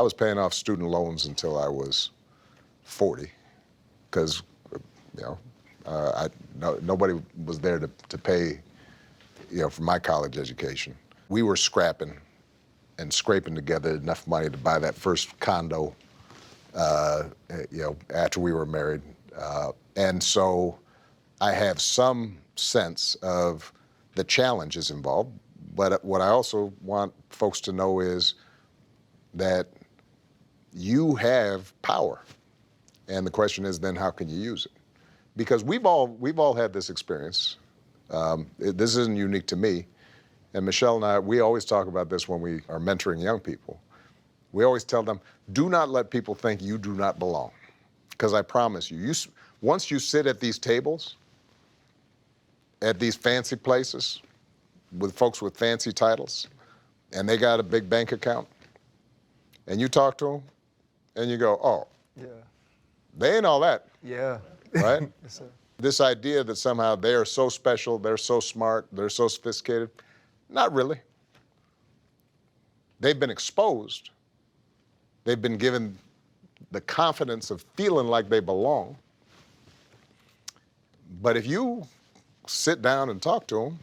I was paying off student loans until I was 40 because, nobody was there to pay, for my college education. We were scrapping and scraping together enough money to buy that first condo, after we were married. And so I have some sense of the challenges involved. But what I also want folks to know is that you have power. And the question is then, how can you use it? Because we've all had this experience. This isn't unique to me. And Michelle and I, we always talk about this when we are mentoring young people. We always tell them, do not let people think you do not belong. Because I promise you, once you sit at these tables, at these fancy places, with folks with fancy titles, and they got a big bank account, and you talk to them, and you go, oh, yeah, they ain't all that. yeah. Right? Yes, sir. This idea that somehow they are so special, they're so smart, they're so sophisticated, not really. They've been exposed. They've been given the confidence of feeling like they belong. But if you sit down and talk to them,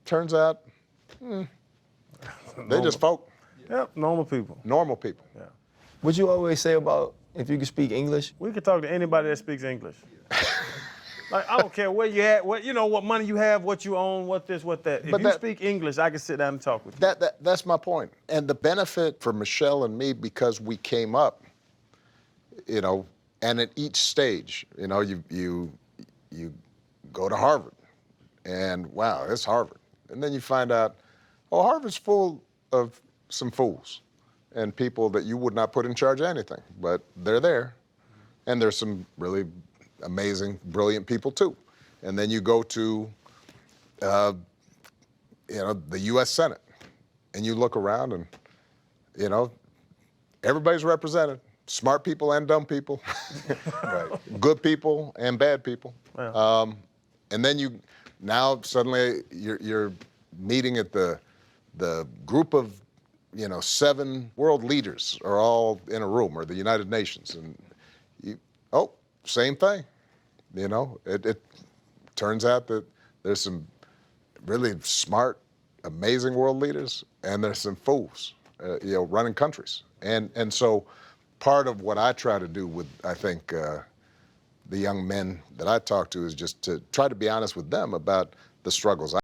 turns out they just folk. Yep, normal people. Normal people. Yeah. What you always say about if you could speak English? We could talk to anybody that speaks English. Like, I don't care where you at, what money you have, what you own, what this, what that. If you speak English, I can sit down and talk with you. That's my point. And the benefit for Michelle and me, because we came up, and at each stage, you go to Harvard, and wow, it's Harvard. And then you find out, oh, Harvard's full of some fools and people that you would not put in charge of anything, but they're there. And there's some really amazing, brilliant people too. And then you go to, the U.S. Senate, and you look around and, everybody's represented. Smart people and dumb people, right. Good people and bad people. Yeah. And then now suddenly you're meeting at the group of, 7 world leaders are all in a room, or the United Nations, and same thing. It turns out that there's some really smart, amazing world leaders, and there's some fools, running countries. And so part of what I try to do with, I think, the young men that I talk to is just to try to be honest with them about the struggles.